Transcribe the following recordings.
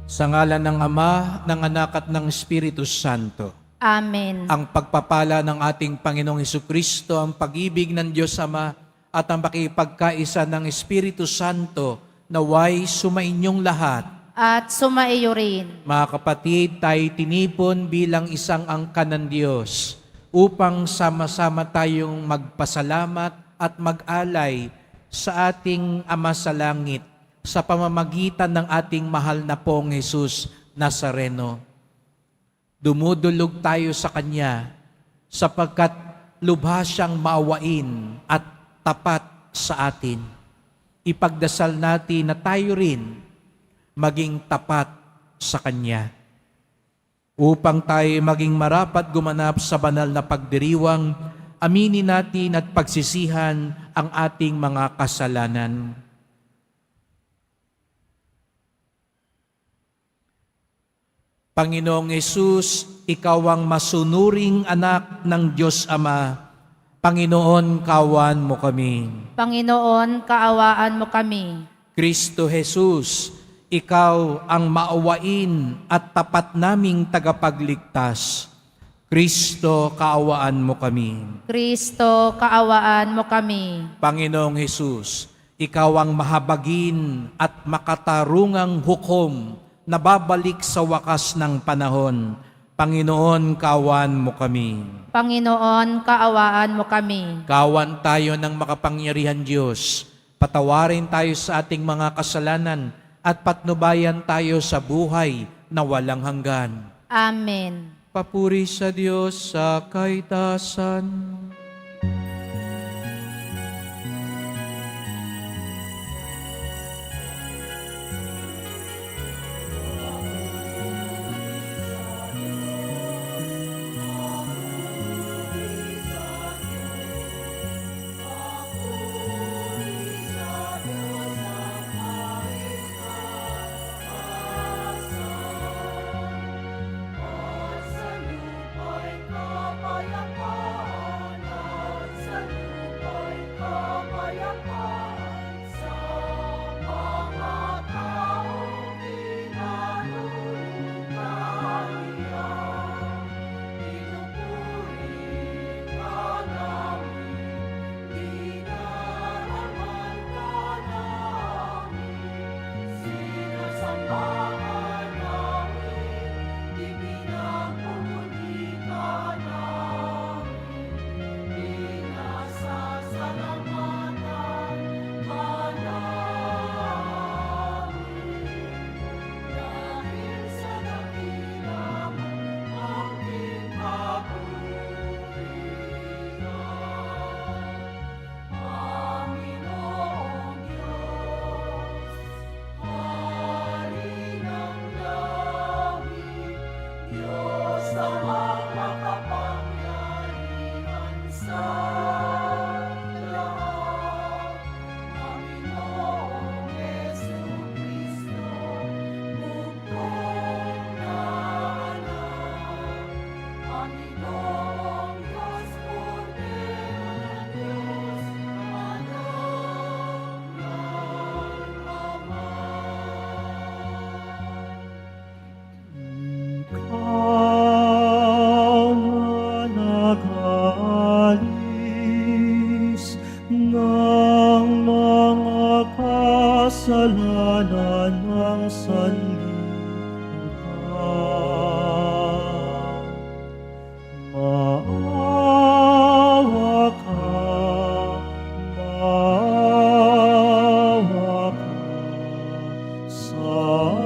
Sa ngalan ng Ama, ng Anak at ng Espiritu Santo. Amen. Ang pagpapala ng ating Panginoong Hesukristo, ang pag-ibig ng Diyos Ama at ang pakipagkaisa ng Espiritu Santo naway sumainyong lahat. At sumaiyo rin. Mga kapatid, tayo tinipon bilang isang angkan ng Diyos upang sama-sama tayong magpasalamat at mag-alay sa ating Ama sa Langit sa pamamagitan ng ating mahal na pong Jesus Nazareno. Dumudulog tayo sa Kanya sapagkat lubha siyang maawain at tapat sa atin. Ipagdasal natin na tayo rin maging tapat sa Kanya. Upang tayo maging marapat gumanap sa banal na pagdiriwang, aminin natin at pagsisihan ang ating mga kasalanan. Panginoong Hesus, Ikaw ang masunuring anak ng Diyos Ama. Panginoon, kaawaan mo kami. Panginoon, kaawaan mo kami. Kristo Jesus, Ikaw ang maawain at tapat naming tagapagligtas. Kristo, kaawaan mo kami. Kristo, kaawaan mo kami. Panginoong Hesus, Ikaw ang mahabagin at makatarungang hukom na babalik sa wakas ng panahon. Panginoon, kaawaan mo kami. Panginoon, kaawaan mo kami. Kawan tayo ng makapangyarihan Diyos. Patawarin tayo sa ating mga kasalanan at patnubayan tayo sa buhay na walang hanggan. Amen. Papuri sa Diyos sa kaitasan. Kasalanan ng sanlibutan. Maawa ka, maawa ka sa amin.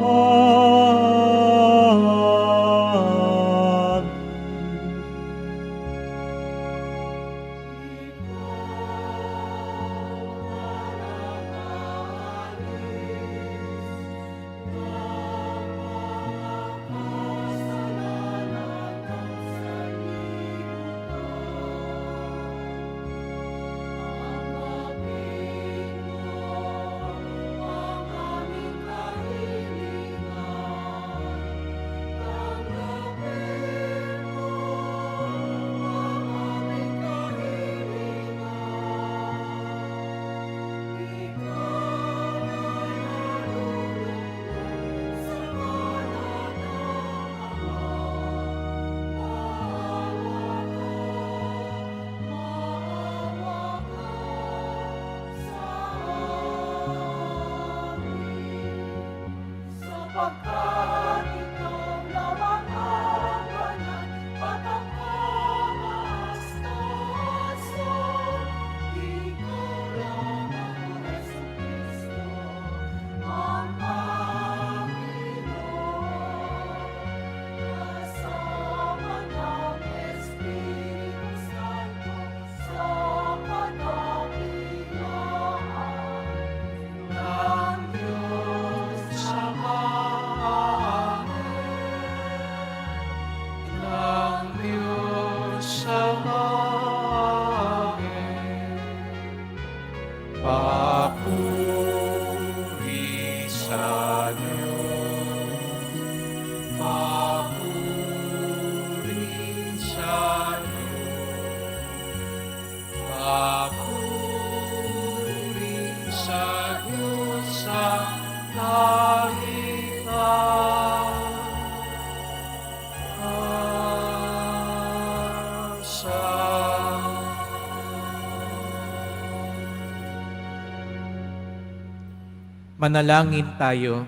Pagkat ikaw lamang ang banal, patapang-astasan, ikaw lamang, O Jesucristo, ang Panginoon. Kasama ng Espiritu Santo sa kadakilaan ng Diyos Ama. ng Diyos Ama. Papuri sa Diyos, papuri sa Diyos, papuri sa Diyos sa Manalangin tayo.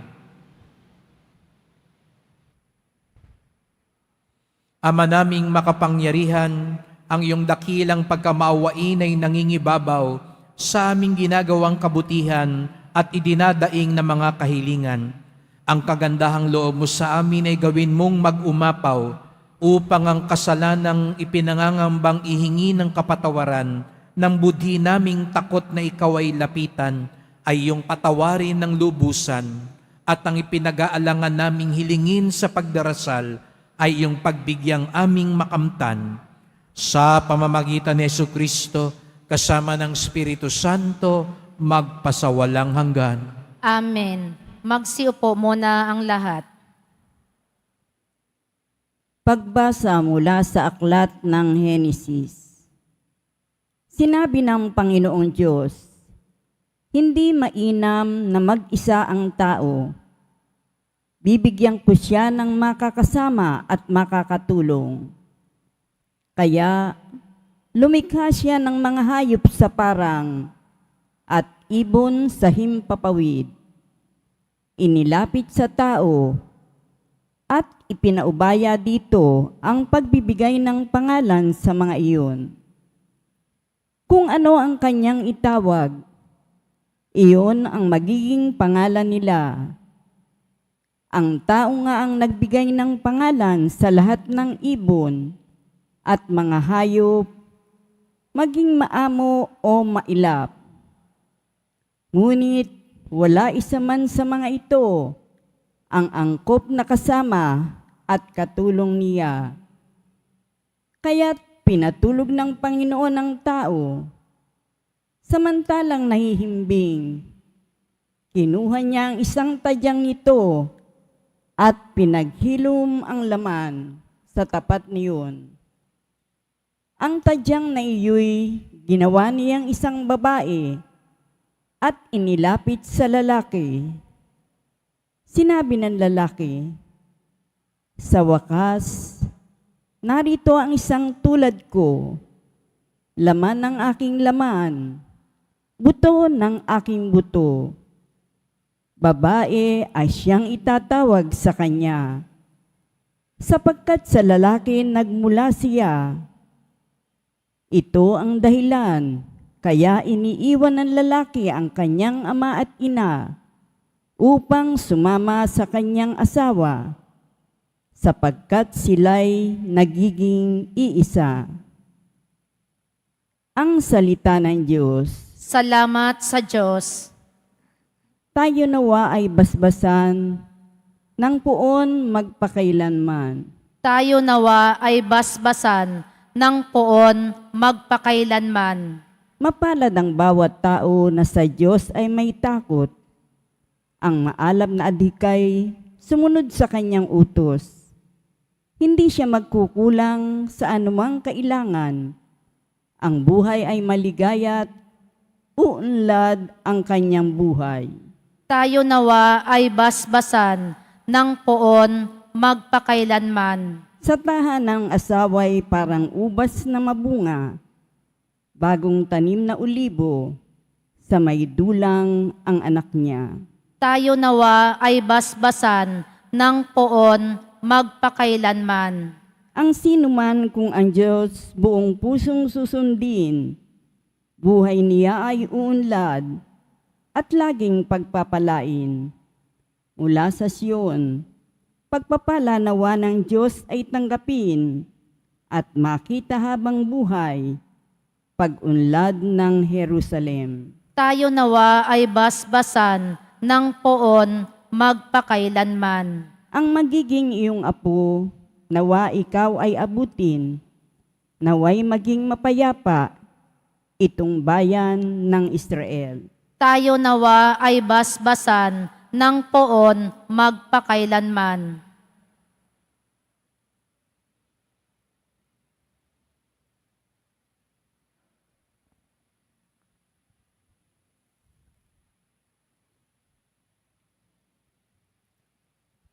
Ama naming makapangyarihan, ang iyong dakilang pagkamaawain ay nangingibabaw sa aming ginagawang kabutihan at idinadaing na mga kahilingan. Ang kagandahang loob mo sa amin ay gawin mong mag-umapaw upang ang kasalanang ipinangangambang ihingi ng kapatawaran ng budhi naming takot na ikaw ay lapitan ay iyong patawarin ng lubusan, at ang ipinag-aalangan naming hilingin sa pagdarasal ay iyong pagbigyang aming makamtan. Sa pamamagitan ni Jesucristo, kasama ng Espiritu Santo, magpasawalang hanggan. Amen. Magsiupo muna ang lahat. Pagbasa mula sa aklat ng Henesis. Sinabi ng Panginoong Diyos, hindi mainam na mag-isa ang tao. Bibigyan ko siya ng makakasama at makakatulong. Kaya lumikha siya ng mga hayop sa parang at ibon sa himpapawid. Inilapit sa tao at ipinaubaya dito ang pagbibigay ng pangalan sa mga iyon. Kung ano ang kanyang itawag, iyon ang magiging pangalan nila. Ang tao nga ang nagbigay ng pangalan sa lahat ng ibon at mga hayop, maging maamo o mailap. Ngunit wala isa man sa mga ito ang angkop na kasama at katulong niya. Kaya't pinatulog ng Panginoon ang tao. Samantalang nahihimbing, kinuha niya ang isang tadyang nito at pinaghilom ang laman sa tapat niyon. Ang tadyang na iyo'y ginawa niyang isang babae at inilapit sa lalaki. Sinabi ng lalaki, sa wakas, narito ang isang tulad ko, laman ng aking laman, buto ng aking buto. Babae ay siyang itatawag sa kanya, sapagkat sa lalaki nagmula siya. Ito ang dahilan, kaya iniiwan ng lalaki ang kanyang ama at ina upang sumama sa kanyang asawa, sapagkat sila'y nagiging iisa. Ang salita ng Diyos. Salamat sa Diyos. Tayo nawa ay basbasan ng poon magpakailanman. Tayo nawa ay basbasan ng poon magpakailanman. Mapalad ang bawat tao na sa Diyos ay may takot. Ang maalam na adhikay sumunod sa kanyang utos. Hindi siya magkukulang sa anumang kailangan. Ang buhay ay maligaya't uunlad ang kanyang buhay. Tayo nawa ay basbasan ng poon magpakailanman. Sa tahanan ng asaway parang ubas na mabunga, bagong tanim na ulibo, sa may dulang ang anak niya. Tayo nawa ay basbasan ng poon magpakailanman. Ang sinuman kung ang Diyos buong pusong susundin, buhay niya ay uunlad at laging pagpapalain. Mula sa Siyon, pagpapala nawa ng Diyos ay tanggapin at makita habang buhay, pag-unlad ng Jerusalem. Tayo nawa ay basbasan ng poon magpakailanman. Ang magiging iyong apo, nawa ikaw ay abutin, naway maging mapayapa itong bayan ng Israel. Tayo nawa ay basbasan ng poon magpakailanman.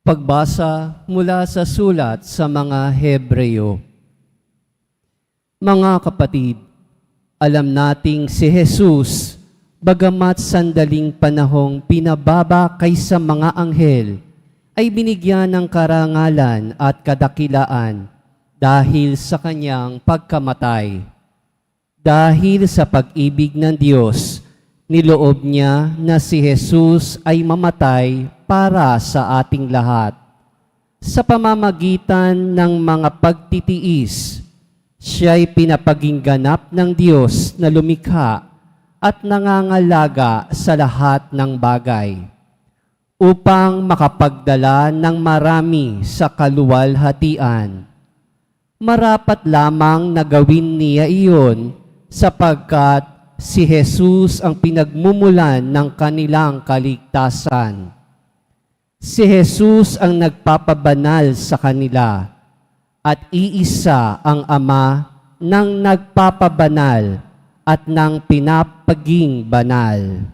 Pagbasa mula sa sulat sa mga Hebreo. Mga kapatid, alam nating si Jesus, bagamat sandaling panahong pinababa kaysa mga anghel, ay binigyan ng karangalan at kadakilaan dahil sa kanyang pagkamatay. Dahil sa pag-ibig ng Diyos, niloob niya na si Jesus ay mamatay para sa ating lahat. Sa pamamagitan ng mga pagtitiis, siya'y pinapaging ganap ng Diyos na lumikha at nangangalaga sa lahat ng bagay, upang makapagdala ng marami sa kaluwalhatian. Marapat lamang na gawin niya iyon sapagkat si Jesus ang pinagmumulan ng kanilang kaligtasan. Si Jesus ang nagpapabanal sa kanila at iisa ang Ama ng nagpapabanal at ng pinapaging banal.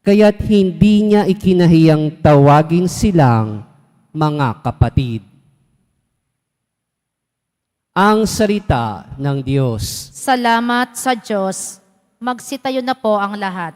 Kaya't hindi niya ikinahiyang tawagin silang mga kapatid. Ang salita ng Diyos. Salamat sa Diyos. Magsitayo na po ang lahat.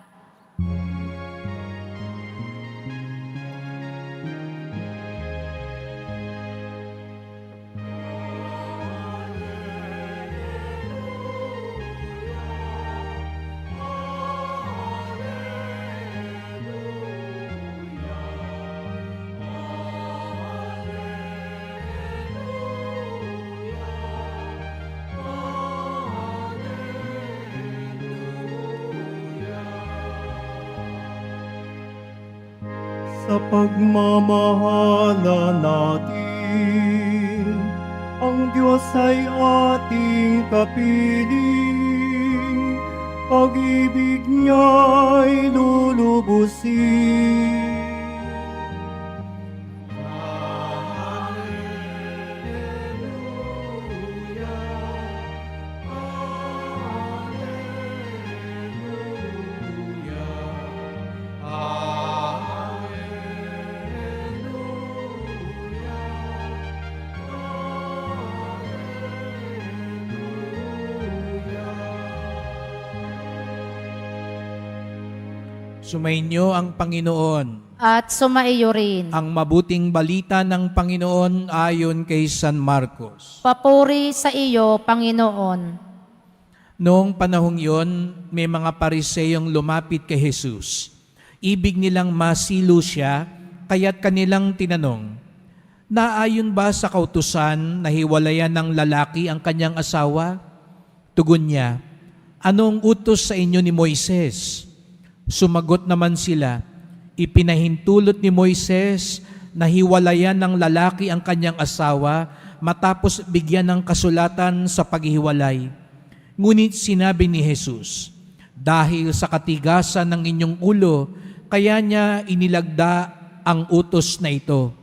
Sa pagmamahala natin, ang Diyos ay ating kapiling, pag-ibig niya'y lulubusin. Sumainyo ang Panginoon. At sumaiyo rin. Ang mabuting balita ng Panginoon ayon kay San Marcos. Papuri sa iyo, Panginoon. Noong panahong yon, may mga pariseyong lumapit kay Jesus. Ibig nilang masilo siya, kaya't kanilang tinanong, "Naayon ba sa kautusan na hiwalayan ng lalaki ang kanyang asawa?" Tugon niya, "Anong utos sa inyo ni Moises?" Sumagot naman sila, "Ipinahintulot ni Moises na hiwalayan ng lalaki ang kanyang asawa matapos bigyan ng kasulatan sa paghihiwalay." Ngunit sinabi ni Jesus, "Dahil sa katigasan ng inyong ulo, kaya niya inilagda ang utos na ito.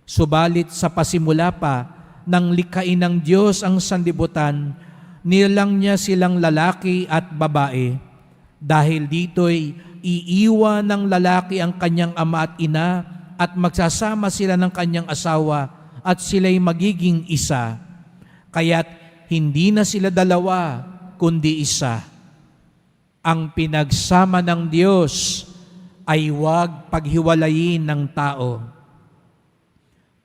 Subalit sa pasimula pa, nang likhain ng Diyos ang sanlibutan, nilang niya silang lalaki at babae. Dahil dito'y iiwan ng lalaki ang kanyang ama at ina at magsasama sila ng kanyang asawa at sila'y magiging isa. Kaya't hindi na sila dalawa, kundi isa. Ang pinagsama ng Diyos ay huwag paghiwalayin ng tao.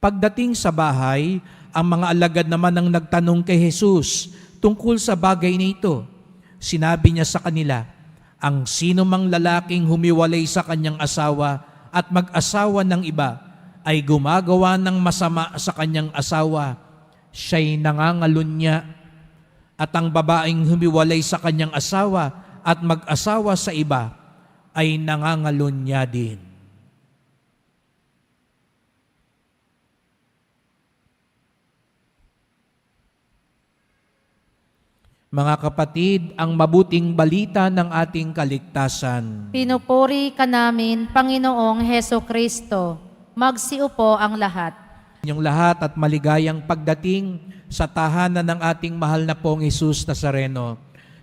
Pagdating sa bahay, ang mga alagad naman ang nagtanong kay Jesus tungkol sa bagay na ito. Sinabi niya sa kanila, ang sino mang lalaking humiwalay sa kanyang asawa at mag-asawa ng iba ay gumagawa ng masama sa kanyang asawa, siya'y nangangalunya. At ang babaeng humiwalay sa kanyang asawa at mag-asawa sa iba ay nangangalunya din. Mga kapatid, ang mabuting balita ng ating kaligtasan. Pinupuri ka namin, Panginoong Heso Kristo. Magsiupo ang lahat. Inyong lahat at maligayang pagdating sa tahanan ng ating mahal na pong Jesus Nazareno.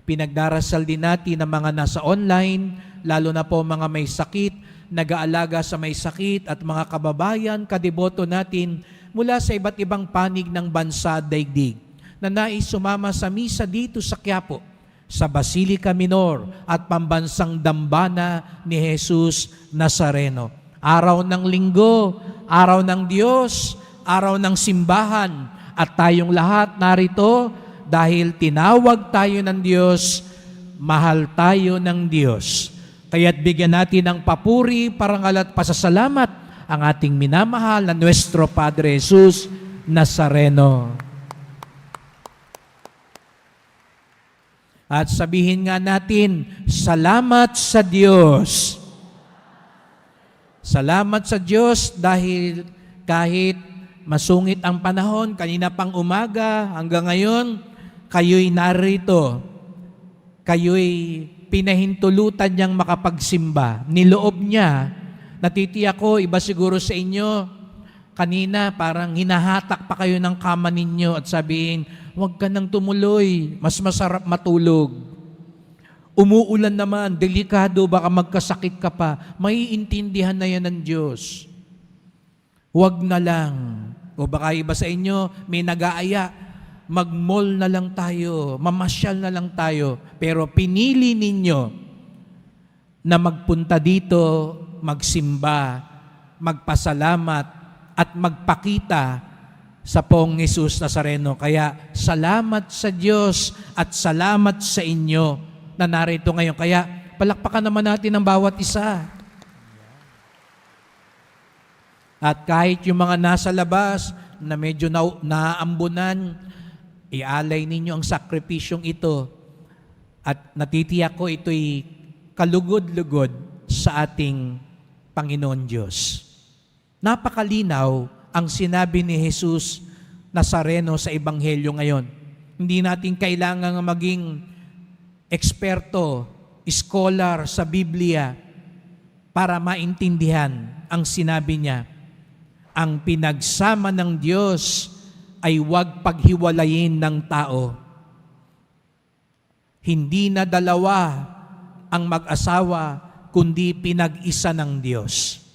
Pinagdarasal din natin ang mga nasa online, lalo na po mga may sakit, nag-aalaga sa may sakit at mga kababayan, kadeboto natin mula sa iba't ibang panig ng bansa at daigdig na nais sumama sa misa dito sa Quiapo, sa Basilica Minor at pambansang dambana ni Jesus Nazareno. Araw ng linggo, araw ng Diyos, araw ng simbahan, at tayong lahat narito dahil tinawag tayo ng Diyos, mahal tayo ng Diyos. Kaya't bigyan natin ng papuri, parangal at pasasalamat ang ating minamahal na Nuestro Padre Jesus Nazareno. At sabihin nga natin, salamat sa Diyos. Salamat sa Diyos dahil kahit masungit ang panahon, kanina pang umaga hanggang ngayon, kayo'y narito. Kayo'y pinahintulutan niyang makapagsimba. Niloob niya, natitiyak ko, iba siguro sa inyo, kanina parang hinahatak pa kayo ng kama ninyo at sabihin, huwag ka nang tumuloy, mas masarap matulog. Umuulan naman, delikado, baka magkasakit ka pa. Maiintindihan na yan ng Diyos. Huwag na lang. O baka iba sa inyo, may nag-aaya, mag-mall na lang tayo, mamasyal na lang tayo. Pero pinili ninyo na magpunta dito, magsimba, magpasalamat, at magpakita sa pong Jesus Nazareno. Kaya salamat sa Diyos at salamat sa inyo na narito ngayon. Kaya palakpakan naman natin ang bawat isa. At kahit yung mga nasa labas na medyo naaambunan, ialay ninyo ang sakripisyong ito. At natitiyak ko ito'y kalugod-lugod sa ating Panginoon Diyos. Napakalinaw ang sinabi ni Jesus Nazareno sa Ebanghelyo ngayon. Hindi natin kailangan maging eksperto, scholar sa Biblia para maintindihan ang sinabi niya. Ang pinagsama ng Diyos ay huwag paghiwalayin ng tao. Hindi na dalawa ang mag-asawa, kundi pinag-isa ng Diyos.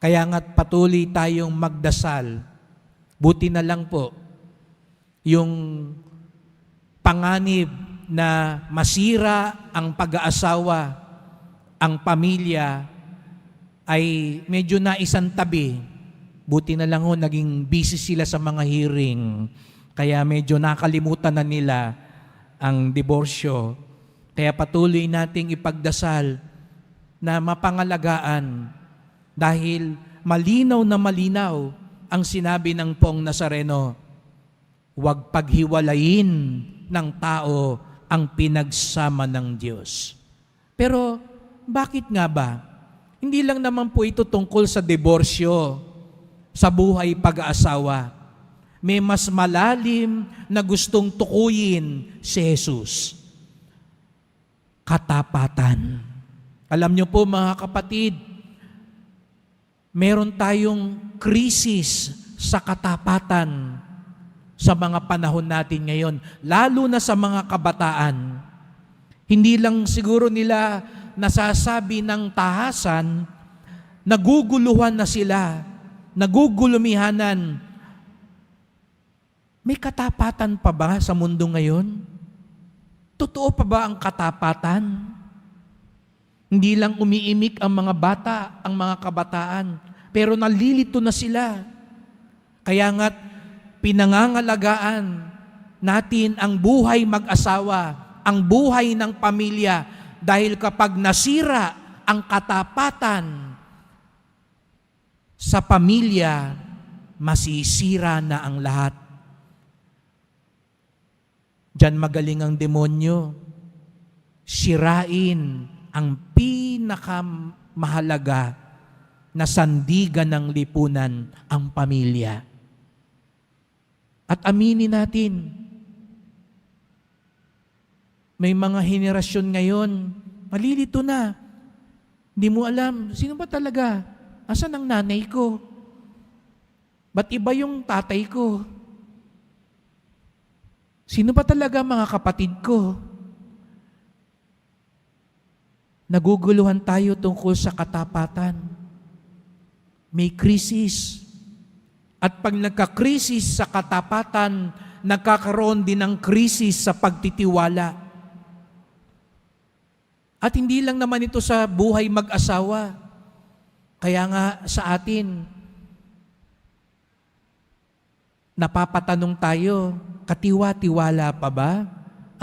Kaya nga't patuloy tayong magdasal. Buti na lang po, yung panganib na masira ang pag-aasawa, ang pamilya, ay medyo naisang tabi. Buti na lang ho, naging busy sila sa mga hearing. Kaya medyo nakalimutan na nila ang diborsyo. Kaya patuloy nating ipagdasal na mapangalagaan dahil malinaw na malinaw ang sinabi ng Pong Nazareno, huwag paghiwalayin ng tao ang pinagsama ng Diyos. Pero bakit nga ba? Hindi lang naman po ito tungkol sa diborsyo, sa buhay pag-aasawa. May mas malalim na gustong tukuyin si Jesus. Katapatan. Alam niyo po mga kapatid, meron tayong krisis sa katapatan sa mga panahon natin ngayon, lalo na sa mga kabataan. Hindi lang siguro nila nasasabi ng tahasan, naguguluhan na sila, nagugulumihanan. May katapatan pa ba sa mundo ngayon? Totoo pa ba ang katapatan? Hindi lang umiimik ang mga bata, ang mga kabataan, pero nalilito na sila. Kaya nga't pinangangalagaan natin ang buhay mag-asawa, ang buhay ng pamilya, dahil kapag nasira ang katapatan sa pamilya, masisira na ang lahat. Diyan magaling ang demonyo. Sirain ang pinakamahalaga na sandigan ng lipunan, ang pamilya. At aminin natin, may mga henerasyon ngayon, malilito na. Hindi mo alam, sino ba talaga? Asan ang nanay ko? Ba't iba yung tatay ko? Sino ba talaga mga kapatid ko? Naguguluhan tayo tungkol sa katapatan. May krisis. At pag nagka-krisis sa katapatan, nagkakaroon din ng krisis sa pagtitiwala. At hindi lang naman ito sa buhay mag-asawa. Kaya nga sa atin, napapatanong tayo, katiwa-tiwala pa ba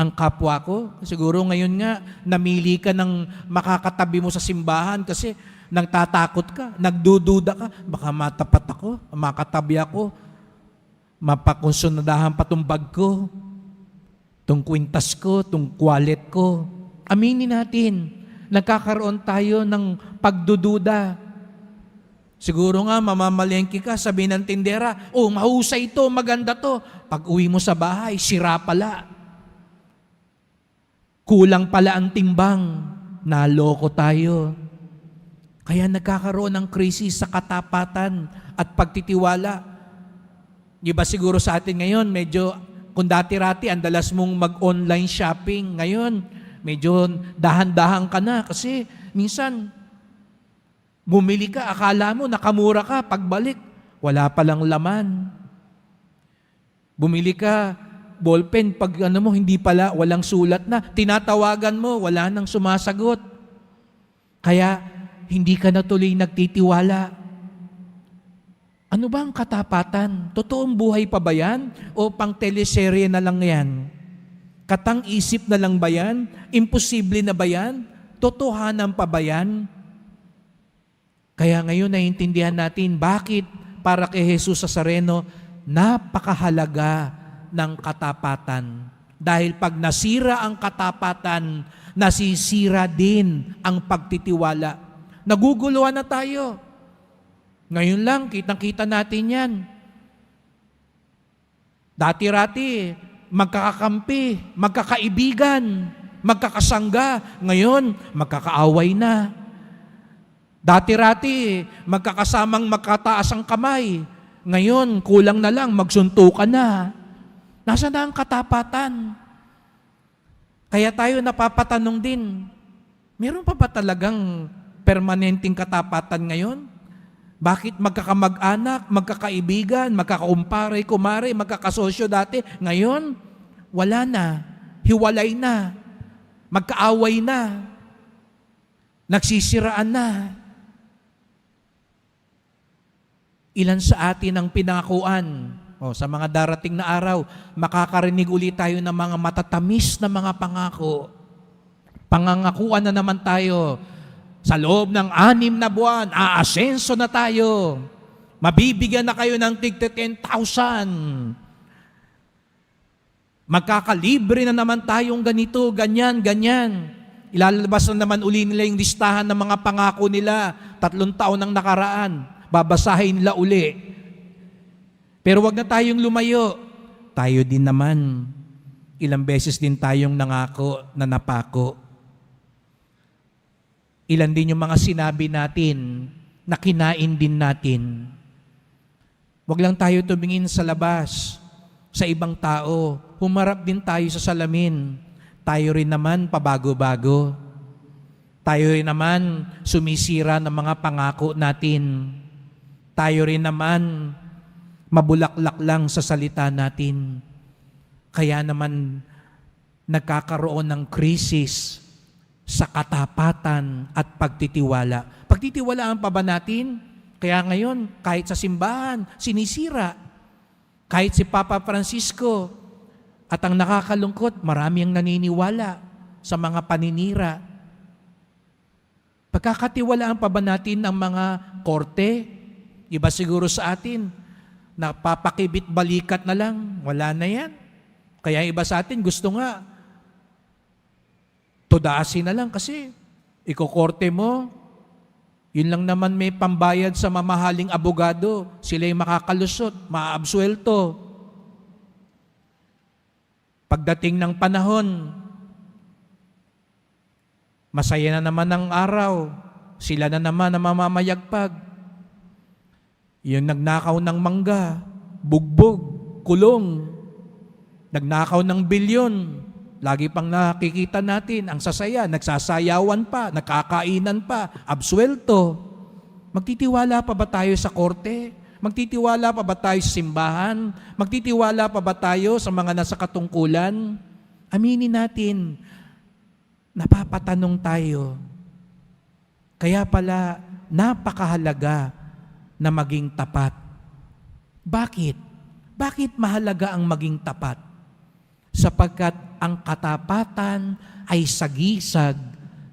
ang kapwa ko? Siguro ngayon nga, namili ka ng makakatabi mo sa simbahan kasi nagtatakot ka, nagdududa ka, baka matapat ako, makatabi ako, mapakonsunadahan pa tong bag ko, tong kwintas ko, tong wallet ko. Aminin natin, nagkakaroon tayo ng pagdududa. Siguro nga, mamamalengke ka, sabi ng tindera, oh, mahusay ito, maganda to. Pag uwi mo sa bahay, sira pala. Kulang pala ang timbang, naloko tayo. Kaya nagkakaroon ng krisis sa katapatan at pagtitiwala. Di ba siguro sa atin ngayon, medyo, kung dati-rati, ang dalas mong mag-online shopping, ngayon, medyo dahan-dahan ka na kasi minsan, bumili ka, akala mo, nakamura ka, pagbalik, wala palang laman. Bumili ka, ballpen, pag hindi pala, walang sulat na. Tinatawagan mo, wala nang sumasagot. Kaya, hindi ka na tuloy nagtitiwala. Ano ba ang katapatan? Totoong buhay pa ba yan? O pang teleserye na lang yan? Katang-isip na lang ba yan? Imposible na ba yan? Totohanan pa ba yan? Kaya ngayon naiintindihan natin bakit para kay Jesus Nazareno napakahalaga ng katapatan. Dahil pag nasira ang katapatan, nasisira din ang pagtitiwala. Naguguluhan na tayo. Ngayon lang, kitang-kita natin yan. Dati-rati, magkakakampi, magkakaibigan, magkakasangga. Ngayon, magkakaaway na. Dati-rati, magkakasamang makataas ang kamay. Ngayon, kulang na lang, magsuntukan na. Nasaan na ang katapatan? Kaya tayo napapatanong din, meron pa ba talagang permanenteng katapatan ngayon? Bakit magkakamag-anak, magkakaibigan, magkakakumpare, kumare, magkakasosyo dati? Ngayon, wala na. Hiwalay na. Magkaaway na. Nagsisiraan na. Ilan sa atin ang pinakuan? Sa mga darating na araw, makakarinig ulit tayo ng mga matatamis na mga pangako. Pangangakuan na naman tayo. Sa loob ng 6 na buwan, aasenso na tayo. Mabibigyan na kayo ng tig 10,000. Magkakalibre na naman tayong ganito, ganyan, ganyan. Ilalabas na naman uli nila yung listahan ng mga pangako nila. 3 taon ang nakaraan. Babasahin nila uli. Pero wag na tayong lumayo. Tayo din naman. Ilang beses din tayong nangako na napako. Ilan din yung mga sinabi natin na kinain din natin. Wag lang tayo tumingin sa labas, sa ibang tao. Humarap din tayo sa salamin. Tayo rin naman pabago-bago. Tayo rin naman sumisira ng mga pangako natin. Tayo rin naman mabulaklak lang sa salita natin. Kaya naman nagkakaroon ng krisis sa katapatan at pagtitiwala. Pagtitiwalaan pa ba natin? Kaya ngayon, kahit sa simbahan, sinisira. Kahit si Papa Francisco, at ang nakakalungkot, marami ang naniniwala sa mga paninira. Pagkakatiwalaan pa ba natin ang mga korte? Iba siguro sa atin, napapakibit balikat na lang, wala na yan. Kaya iba sa atin gusto nga, tudaasin na lang kasi ikokorte mo, yun lang naman may pambayad sa mamahaling abogado, sila'y makakalusot, maaabsuelto. Pagdating ng panahon, masaya na naman ang araw, sila na naman ang mamamayagpag. Yung nagnakaw ng mangga, bugbog, kulong, nagnakaw ng bilyon, lagi pang nakikita natin, ang sasaya, nagsasayawan pa, nakakainan pa, absuelto. Magtitiwala pa ba tayo sa korte? Magtitiwala pa ba tayo sa simbahan? Magtitiwala pa ba tayo sa mga nasa katungkulan? Aminin natin, napapatanong tayo. Kaya pala, napakahalaga na maging tapat. Bakit? Bakit mahalaga ang maging tapat? Sapagkat ang katapatan ay sagisag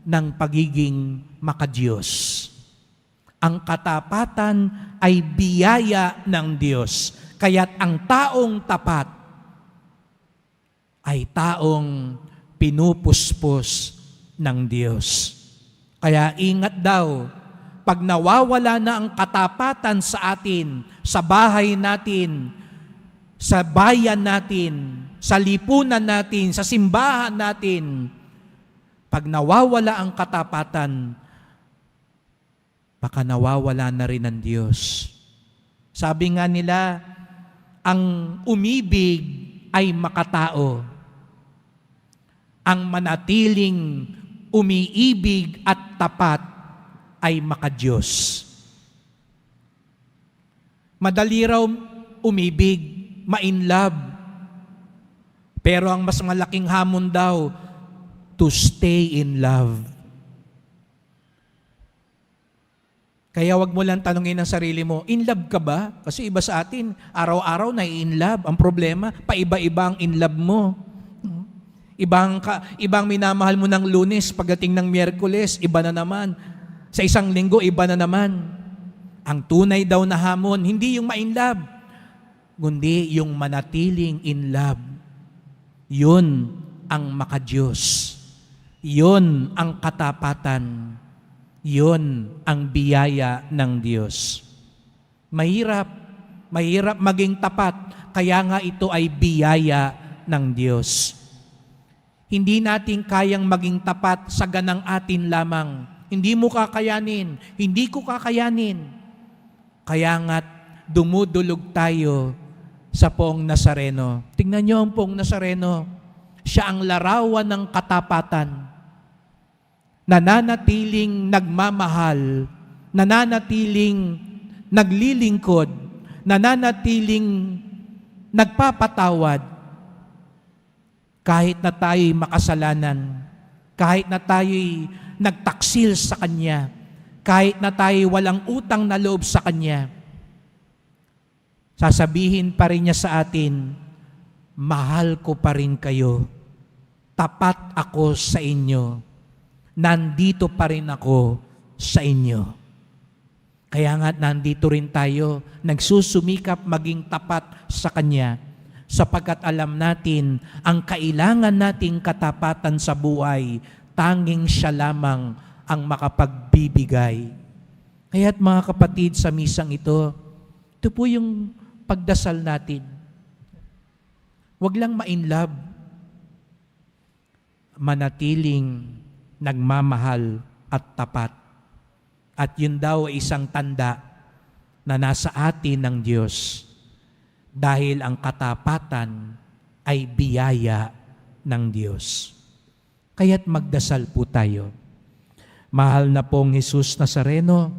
ng pagiging makadiyos. Ang katapatan ay biyaya ng Diyos. Kaya't ang taong tapat ay taong pinupuspos ng Diyos. Kaya ingat daw, pag nawawala na ang katapatan sa atin, sa bahay natin, sa bayan natin, sa lipunan natin, sa simbahan natin, pag nawawala ang katapatan, baka nawawala na rin ang Diyos. Sabi nga nila, ang umibig ay makatao. Ang manatiling umiibig at tapat ay makadiyos. Madali raw umibig, ma-inlove. Pero ang mas malaking hamon daw, to stay in love. Kaya wag mo lang tanungin ang sarili mo, in love ka ba? Kasi iba sa atin, araw-araw na in love. Ang problema, paiba-iba ang in love mo. Ibang minamahal mo ng Lunes, pagdating ng Miyerkules, iba na naman. Sa isang linggo, iba na naman. Ang tunay daw na hamon, hindi yung ma-in love, kundi yung manatiling in love. Yun ang makadiyos. Yun ang katapatan. Yun ang biyaya ng Diyos. Mahirap maging tapat, kaya nga ito ay biyaya ng Diyos. Hindi natin kayang maging tapat sa ganang atin lamang. Hindi mo kakayanin, hindi ko kakayanin. Kaya nga't dumudulog tayo sa Poong Nazareno. Tingnan niyo ang Poong Nazareno. Siya ang larawan ng katapatan. Nananatiling nagmamahal, nananatiling naglilingkod, nananatiling nagpapatawad. Kahit na tayo'y makasalanan, kahit na tayo'y nagtaksil sa Kanya, kahit na tayo'y walang utang na loob sa Kanya, sasabihin pa rin niya sa atin, mahal ko pa rin kayo, tapat ako sa inyo, nandito pa rin ako sa inyo. Kaya nga nandito rin tayo, nagsusumikap maging tapat sa Kanya, sapagkat alam natin ang kailangan nating katapatan sa buhay, tanging siya lamang ang makapagbibigay. Kaya't mga kapatid, sa misang ito po yung pagdasal natin. Huwag lang ma-inlove, manatiling nagmamahal at tapat. At yun daw ay isang tanda na nasa atin ng Diyos. Dahil ang katapatan ay biyaya ng Diyos. Kaya't magdasal po tayo. Mahal na pong Jesus Nazareno,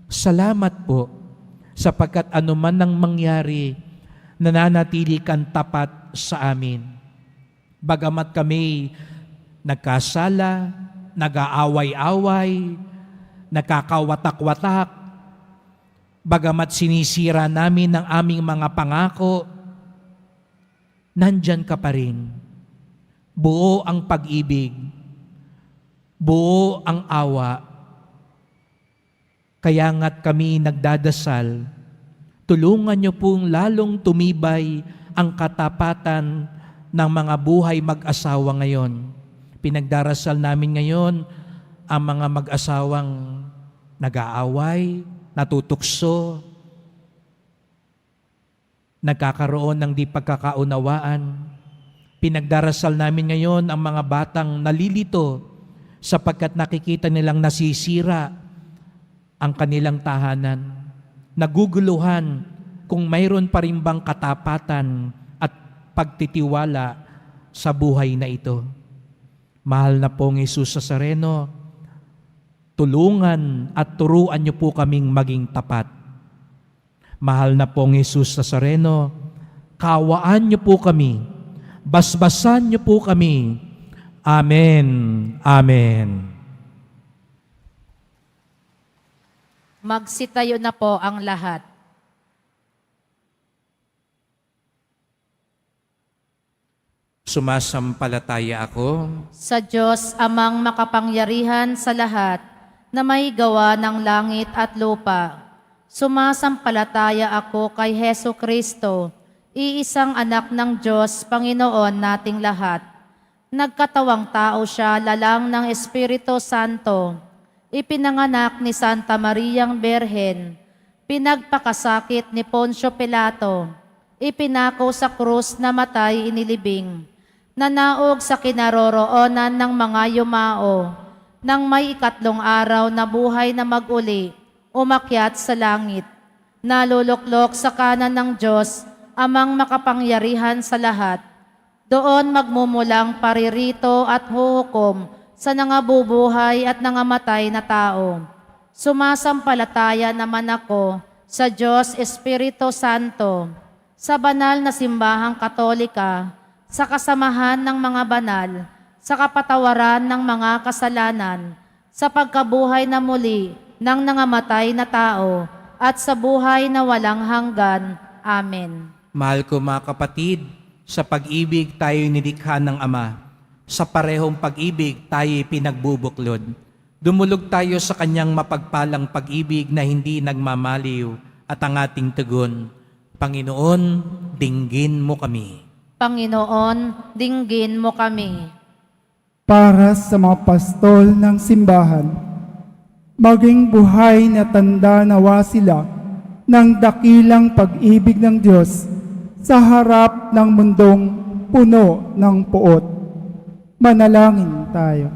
salamat po sapagkat anuman ang mangyari, nananatili kang tapat sa amin. Bagamat kami nagkasala, nag-aaway-away, nakakawatak-watak, bagamat sinisira namin ang aming mga pangako, nandyan ka pa rin. Buo ang pag-ibig, buo ang awa. Kaya nga't kami nagdadasal, tulungan niyo pong lalong tumibay ang katapatan ng mga buhay mag-asawa ngayon. Pinagdarasal namin ngayon ang mga mag-asawang nag-aaway, natutukso, nagkakaroon ng di pagkakaunawaan. Pinagdarasal namin ngayon ang mga batang nalilito sapagkat nakikita nilang nasisira ang kanilang tahanan, naguguluhan kung mayroon pa rin bang katapatan at pagtitiwala sa buhay na ito. Mahal na pong Jesus Nazareno, tulungan at turuan niyo po kaming maging tapat. Mahal na pong Jesus Nazareno, kawaan niyo po kami, basbasan niyo po kami. Amen. Amen. Magsitayo na po ang lahat. Sumasampalataya ako Sa Diyos amang makapangyarihan sa lahat, na may gawa ng langit at lupa. Sumasampalataya ako kay Heso Kristo, iisang anak ng Diyos, Panginoon nating lahat. Nagkatawang tao siya, lalang ng Espiritu Santo. Ipinanganak ni Santa Mariang Berhen. Pinagpakasakit ni Poncio Pilato. Ipinako sa krus na matay inilibing. Nanaog sa kinaroroonan ng mga yumao. Nang may ikatlong araw na buhay na mag-uli, umakyat sa langit. Naluluklok sa kanan ng Diyos, amang makapangyarihan sa lahat. Doon magmumulang paririto at huhukom sa nangabubuhay at nangamatay na tao. Sumasampalataya naman ako sa Diyos Espiritu Santo, sa banal na simbahang Katolika, sa kasamahan ng mga banal, sa kapatawaran ng mga kasalanan, sa pagkabuhay na muli ng nangamatay na tao, at sa buhay na walang hanggan. Amen. Mahal ko mga kapatid, sa pag-ibig tayo nilikha ng Ama. Sa parehong pag-ibig tayo pinagbubuklod. Dumulog tayo sa kanyang mapagpalang pag-ibig na hindi nagmamaliw at ang ating tugon, Panginoon, dinggin mo kami. Panginoon, dinggin mo kami. Para sa mga pastol ng simbahan, maging buhay na tanda nawa sila ng dakilang pag-ibig ng Diyos sa harap ng mundong puno ng puot. Manalangin tayo.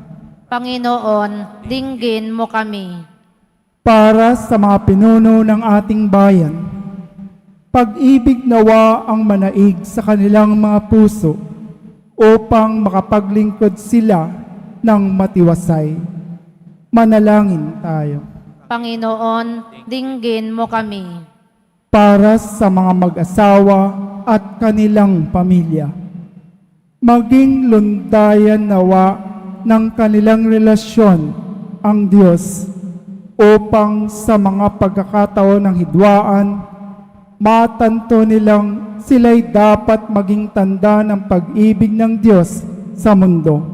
Panginoon, dinggin mo kami. Para sa mga pinuno ng ating bayan, pag-ibig nawa ang manaig sa kanilang mga puso upang makapaglingkod sila ng matiwasay. Manalangin tayo. Panginoon, dinggin mo kami. Para sa mga mag-asawa at kanilang pamilya, maging lundayan nawa ng kanilang relasyon ang Diyos upang sa mga pagkakataon ng hidwaan, matanto nilang sila'y dapat maging tanda ng pag-ibig ng Diyos sa mundo.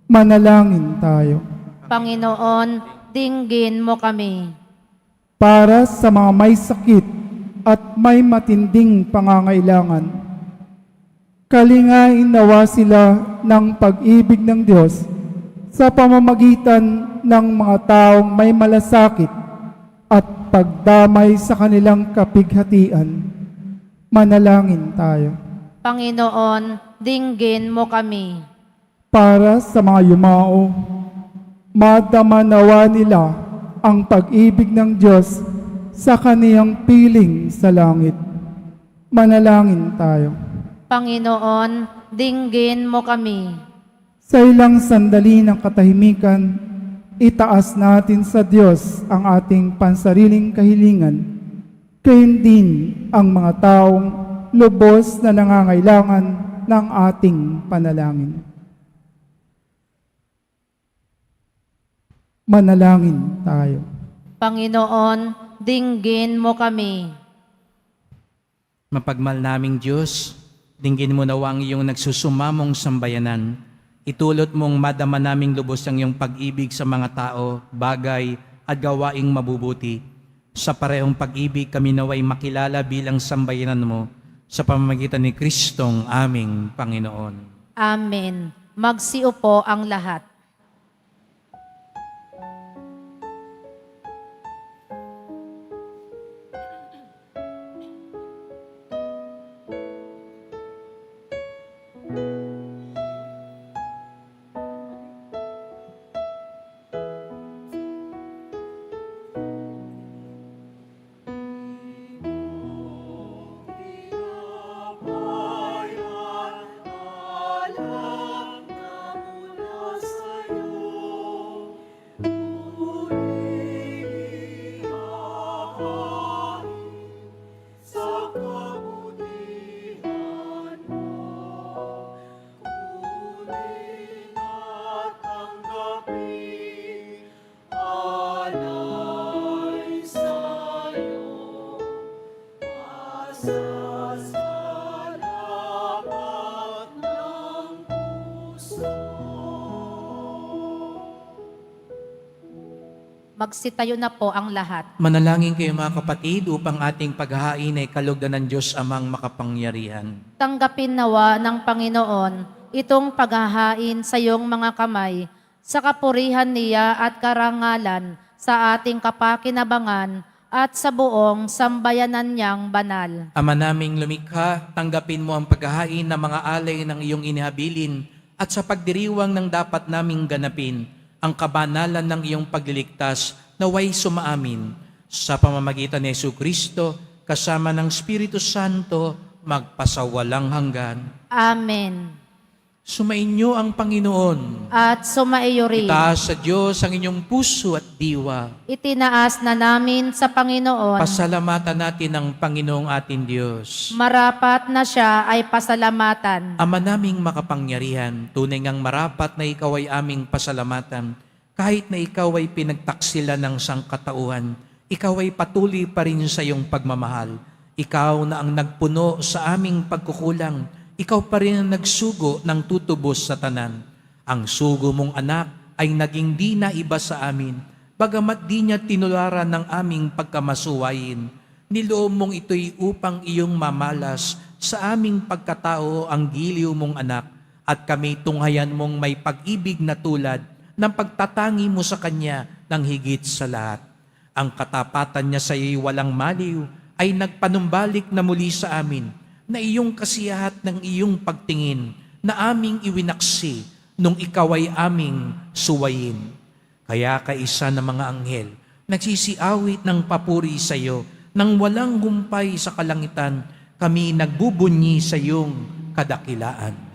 Manalangin tayo. Panginoon, dinggin mo kami. Para sa mga may sakit at may matinding pangangailangan, kalingain nawa sila ng pag-ibig ng Diyos sa pamamagitan ng mga taong may malasakit at pagdamay sa kanilang kapighatian. Manalangin tayo. Panginoon, dinggin mo kami. Para sa mga yumao, madama nawa nila ang pag-ibig ng Diyos sa kaniyang piling sa langit. Manalangin tayo. Panginoon, dinggin mo kami. Sa ilang sandali ng katahimikan, itaas natin sa Diyos ang ating pansariling kahilingan, gayon din ang mga taong lubos na nangangailangan ng ating panalangin. Manalangin tayo. Panginoon, dinggin mo kami. Mapagmahal naming Diyos, dinggin mo nawa ang iyong nagsusumamong sambayanan. Itulot mong madama naming lubos ang iyong pag-ibig sa mga tao, bagay at gawaing mabubuti. Sa parehong pag-ibig kami naway makilala bilang sambayanan mo sa pamamagitan ni Kristong aming Panginoon. Amen. Magsiupo ang lahat. Alam na mula sa'yo, sa kabutihan mo, kunin at tanggapin, alay sa'yo, pasasalamat ng puso. Magsitayo na po ang lahat. Manalangin kayo mga kapatid upang ating paghahain ay kalugdan ng Diyos amang makapangyarihan. Tanggapin nawa ng Panginoon itong paghahain sa iyong mga kamay sa kapurihan niya at karangalan sa ating kapakinabangan at sa buong sambayanan niyang banal. Ama naming lumikha, tanggapin mo ang paghahain ng mga alay ng iyong inihabilin at sa pagdiriwang ng dapat naming ganapin, ang kabanalan ng iyong pagliligtas naway sumaamin sa pamamagitan ni Jesucristo kasama ng Espiritu Santo magpasawalang hanggan. Amen. Sumainyo ang Panginoon. At sumaiyo rin. Itaas sa Diyos ang inyong puso at diwa. Itinaas na namin sa Panginoon. Pasalamatan natin ang Panginoong ating Diyos. Marapat na siya ay pasalamatan. Ama naming makapangyarihan, tunay ngang marapat na ikaw ay aming pasalamatan. Kahit na ikaw ay pinagtaksila ng sangkatauhan, ikaw ay patuloy pa rin sa iyong pagmamahal. Ikaw na ang nagpuno sa aming pagkukulang, ikaw pa rin ang nagsugo ng tutubos sa tanan. Ang sugo mong anak ay naging di na iba sa amin, bagamat di niya tinularan ng aming pagkamasuwayin. Niloob mong ito'y upang iyong mamalas sa aming pagkatao ang giliw mong anak, at kami tunghayan mong may pag-ibig na tulad ng pagtatangi mo sa Kanya ng higit sa lahat. Ang katapatan niya sa iyo'y walang maliw ay nagpanumbalik na muli sa amin na iyong kasiyahat ng iyong pagtingin na aming iwinaksi nung ikaw ay aming suwayin. Kaya kaisa ng mga anghel, nagsisiawit ng papuri sa iyo, nang walang humpay sa kalangitan, kami nagbubunyi sa iyong kadakilaan.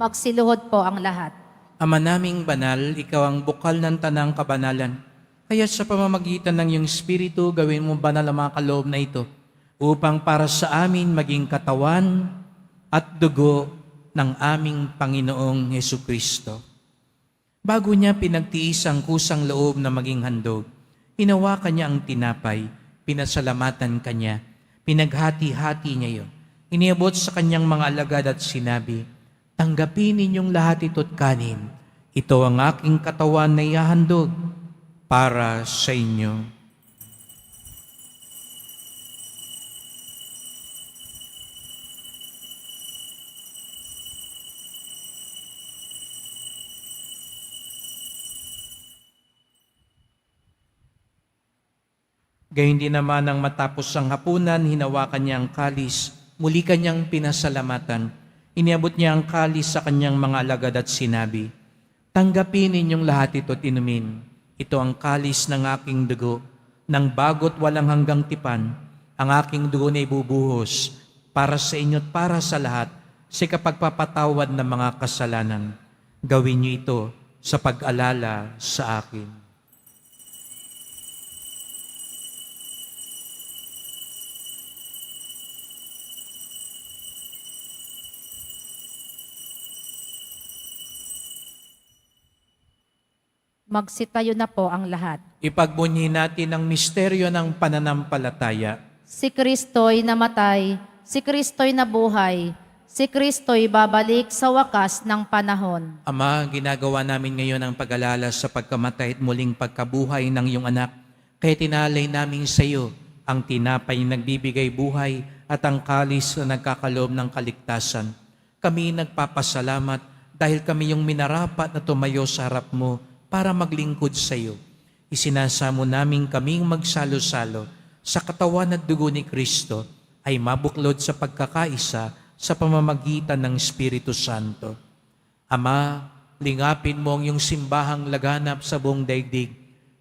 Magsiluhod po ang lahat. Ama naming banal, ikaw ang bukal ng tanang kabanalan. Kaya sa pamamagitan ng iyong Espiritu, gawin mo banal ang mga kaloob na ito upang para sa amin maging katawan at dugo ng aming Panginoong Hesukristo. Bago niya pinagtiis ang kusang loob na maging handog, hinawakan niya ang tinapay, pinasalamatan kanya, pinaghati-hati niya yun. Iniabot sa kanyang mga alagad at sinabi, "Tanggapin ninyong lahat ito't kanin. Ito ang aking katawan na ihahandog para sa inyo." Gayun din naman nang matapos ang hapunan, hinawakan niya ang kalis, muli kanyang pinasalamatan. Iniabot niya ang kalis sa kanyang mga alagad at sinabi, "Tanggapin ninyong lahat ito't inumin. Ito ang kalis ng aking dugo, ng bago't walang hanggang tipan. Ang aking dugo na ibubuhos para sa inyo at para sa lahat sa kapagpapatawad ng mga kasalanan. Gawin niyo ito sa pag-alala sa akin." Magsitayo na po ang lahat. Ipagbunyi natin ang misteryo ng pananampalataya. Si Kristo'y namatay, si Kristo'y nabuhay, si Kristo'y babalik sa wakas ng panahon. Ama, ginagawa namin ngayon ang pag-alala sa pagkamatay at muling pagkabuhay ng iyong anak. Kaya tinalay namin sa iyo ang tinapay nagbibigay buhay at ang kalis na nagkakaloob ng kaligtasan. Kami nagpapasalamat dahil kami yung minarapat na tumayo sa harap mo para maglingkod sa iyo. Isinasamo namin kaming magsalo-salo sa katawan at dugo ni Kristo ay mabuklod sa pagkakaisa sa pamamagitan ng Espiritu Santo. Ama, lingapin mo ang iyong simbahang laganap sa buong daigdig.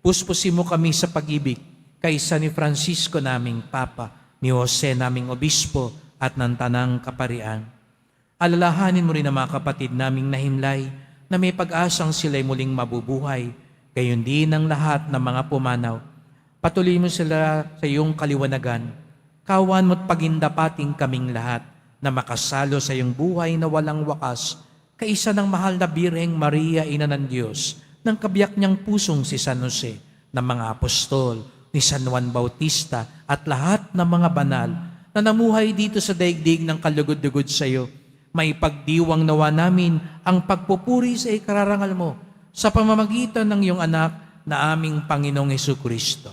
Puspusin mo kami sa pag-ibig kaysa ni Francisco naming Papa, ni Jose naming Obispo at ng Tanang Kaparian. Alalahanin mo rin ang mga kapatid naming nahimlay na may pag-asang sila'y muling mabubuhay, gayon din ang lahat ng mga pumanaw. Patuloy mo sila sa iyong kaliwanagan. Kawan mo't pagindapating kaming lahat na makasalo sa iyong buhay na walang wakas, kaisa ng mahal na Birheng Maria, Ina ng Diyos, ng kabiyak niyang pusong si San Jose, ng mga apostol, ni San Juan Bautista, at lahat ng mga banal na namuhay dito sa daigdig ng kalugod-lugod sa iyo. Maipagdiwang nawa namin ang pagpupuri sa ikararangal mo sa pamamagitan ng iyong anak na aming Panginoong Hesukristo.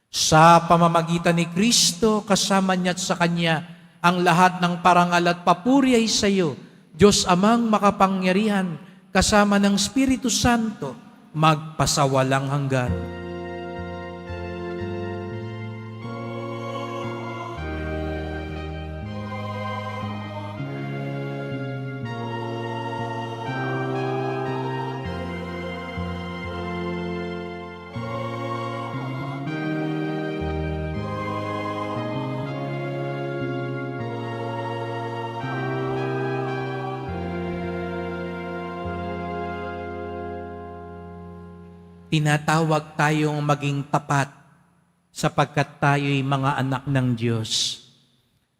Sa pamamagitan ni Kristo, kasama niya at sa Kanya, ang lahat ng parangal at papuri ay sa iyo, Diyos Amang makapangyarihan, kasama ng Espiritu Santo, magpasawalang hanggan. Tinatawag tayong maging tapat sapagkat tayo'y mga anak ng Diyos.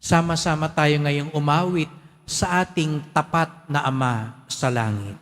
Sama-sama tayo ngayong umawit sa ating tapat na Ama sa langit.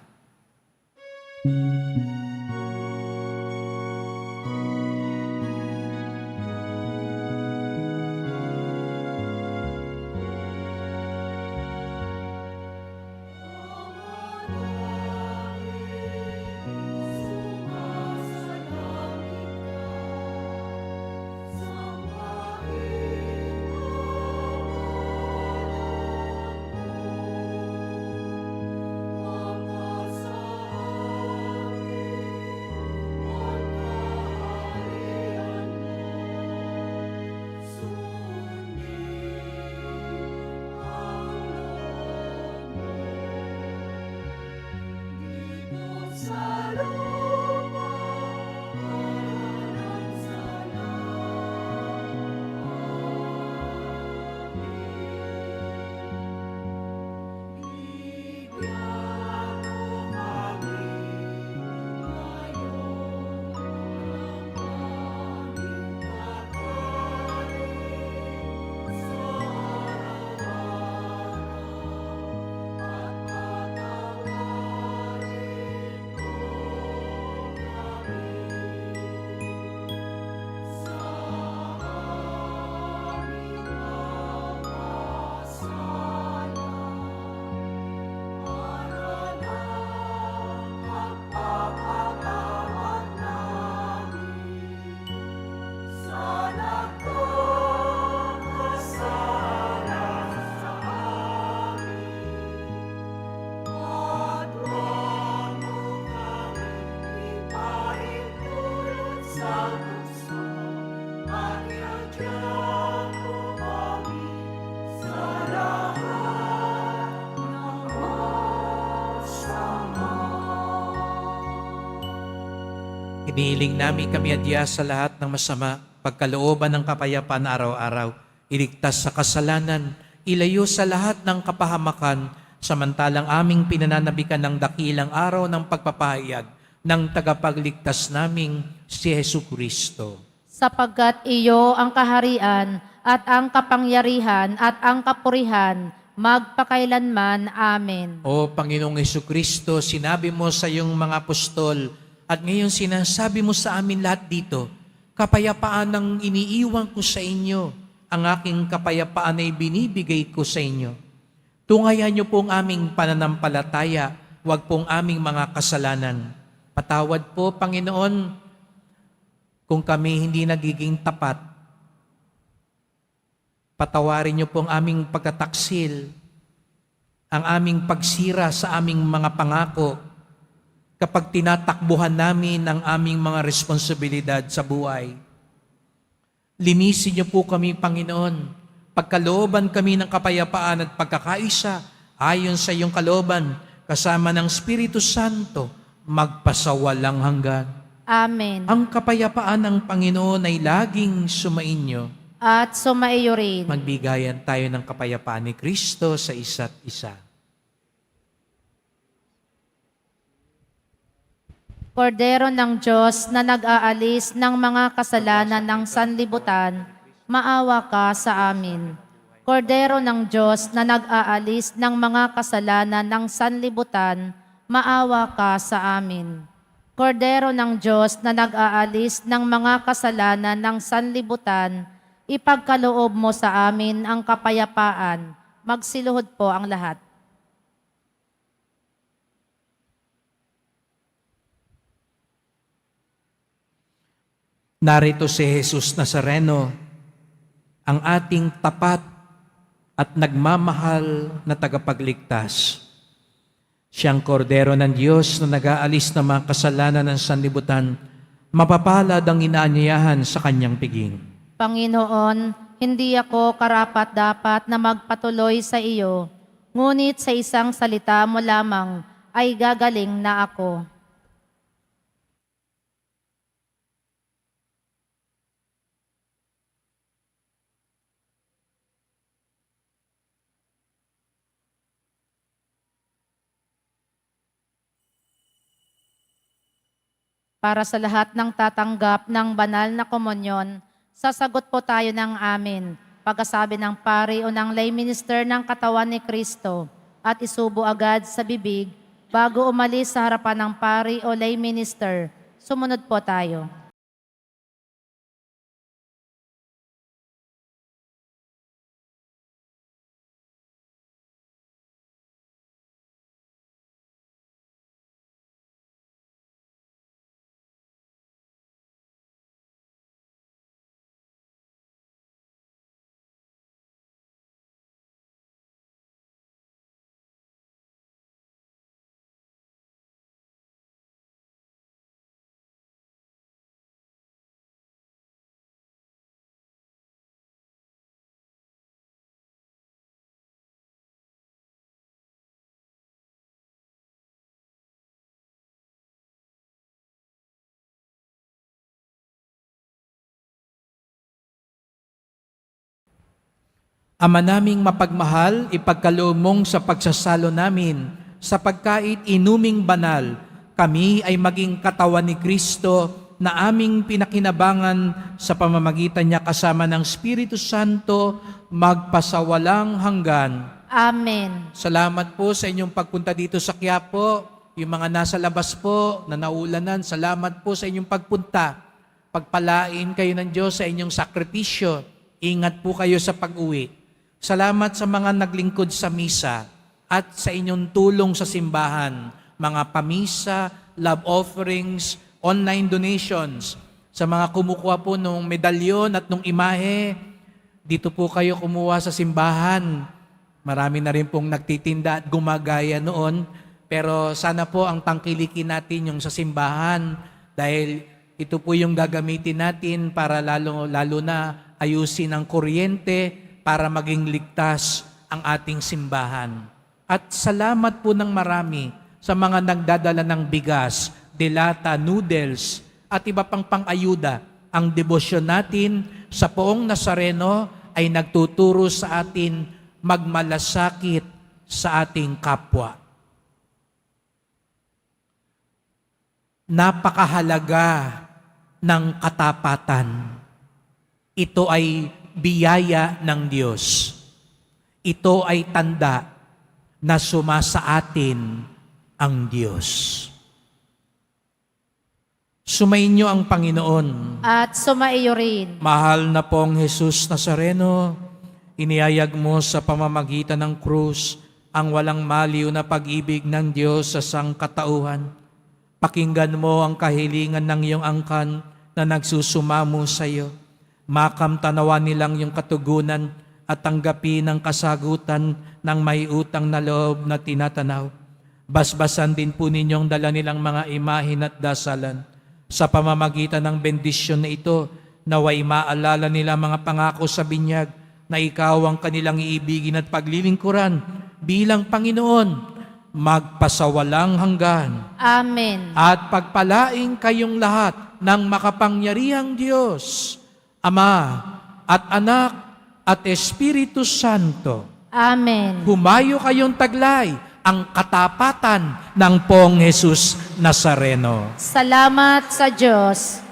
Inihiling namin kami adya sa lahat ng masama, pagkalooban ng kapayapaan araw-araw, iligtas sa kasalanan, ilayo sa lahat ng kapahamakan, samantalang aming pinananabikan ng dakilang araw ng pagpapahayag ng tagapagligtas naming si Hesu Kristo. Sapagkat iyo ang kaharian at ang kapangyarihan at ang kapurihan magpakailanman. Amen. O Panginoong Hesu Kristo, sinabi mo sa iyong mga apostol at ngayon sinasabi mo sa amin lahat dito, kapayapaan ang iniiwan ko sa inyo, ang aking kapayapaan ay binibigay ko sa inyo. Tungayan niyo po ang aming pananampalataya, huwag pong aming mga kasalanan. Patawad po, Panginoon, kung kami hindi nagiging tapat. Patawarin niyo po ang aming pagtataksil, ang aming pagsira sa aming mga pangako, kapag tinatakbuhan namin ang aming mga responsibilidad sa buhay. Linisin niyo po kami, Panginoon, pagkalooban kami ng kapayapaan at pagkakaisa, ayon sa iyong kalooban, kasama ng Espiritu Santo, magpasawalang hanggan. Amen. Ang kapayapaan ng Panginoon ay laging sumainyo. At sumaiyo rin. Magbigayan tayo ng kapayapaan ni Kristo sa isa't isa. Kordero ng Diyos na nag-aalis ng mga kasalanan ng sanlibutan, maawa ka sa amin. Kordero ng Diyos na nag-aalis ng mga kasalanan ng sanlibutan, maawa ka sa amin. Kordero ng Diyos na nag-aalis ng mga kasalanan ng sanlibutan, ipagkaloob mo sa amin ang kapayapaan. Magsiluhod po ang lahat. Narito si Jesus Nazareno, ang ating tapat at nagmamahal na tagapagligtas. Siyang kordero ng Diyos na nag-aalis ng mga kasalanan ng sanlibutan, mapapalad ang inaanyayahan sa kanyang piging. Panginoon, hindi ako karapat-dapat na magpatuloy sa iyo, ngunit sa isang salita mo lamang ay gagaling na ako. Para sa lahat ng tatanggap ng banal na komunyon, sasagot po tayo ng amin, pagkasabi ng pari o ng lay minister ng katawan ni Kristo, at isubo agad sa bibig bago umalis sa harapan ng pari o lay minister. Sumunod po tayo. Ama naming mapagmahal, ipagkaloob mong sa pagsasalo namin sa pagkait inuming banal, kami ay maging katawan ni Kristo na aming pinakinabangan sa pamamagitan niya kasama ng Espiritu Santo magpasawalang hanggan. Amen. Salamat po sa inyong pagpunta dito sa Quiapo. Yung mga nasa labas po na naulanan, salamat po sa inyong pagpunta. Pagpalain kayo ng Diyos sa inyong sakripisyo. Ingat po kayo sa pag-uwi. Salamat sa mga naglingkod sa misa at sa inyong tulong sa simbahan, mga pamisa, love offerings, online donations, sa mga kumukuha po nung medalyon at nung imahe. Dito po kayo kumuha sa simbahan. Marami na rin pong nagtitinda at gumagaya noon. Pero sana po ang tangkilikin natin yung sa simbahan dahil ito po yung gagamitin natin para lalo na ayusin ang kuryente para maging ligtas ang ating simbahan. At salamat po ng marami sa mga nagdadala ng bigas, delata, noodles, at iba pang pang-ayuda. Ang debosyon natin sa Poong Nazareno ay nagtuturo sa atin magmalasakit sa ating kapwa. Napakahalaga ng katapatan. Ito ay biyaya ng Diyos. Ito ay tanda na sumasa atin ang Diyos. Sumainyo ang Panginoon. At sumaiyo rin. Mahal na pong Jesus Nazareno, iniyayag mo sa pamamagitan ng krus ang walang maliw na pag-ibig ng Diyos sa sangkatauhan. Pakinggan mo ang kahilingan ng iyong angkan na nagsusumamo sa iyo. Makamtanawan nilang iyong katugunan at tanggapin ang kasagutan ng may utang na loob na tinatanaw. Basbasan din po ninyong dala nilang mga imahin at dasalan. Sa pamamagitan ng bendisyon na ito, naway maalala nila mga pangako sa binyag na ikaw ang kanilang iibigin at paglilingkuran bilang Panginoon, magpasawalang hanggan. Amen. At pagpalaing kayong lahat ng makapangyarihang Diyos, Ama at Anak at Espiritu Santo. Amen. Humayo kayong taglay ang katapatan ng Poong Jesus Nazareno. Salamat sa Diyos.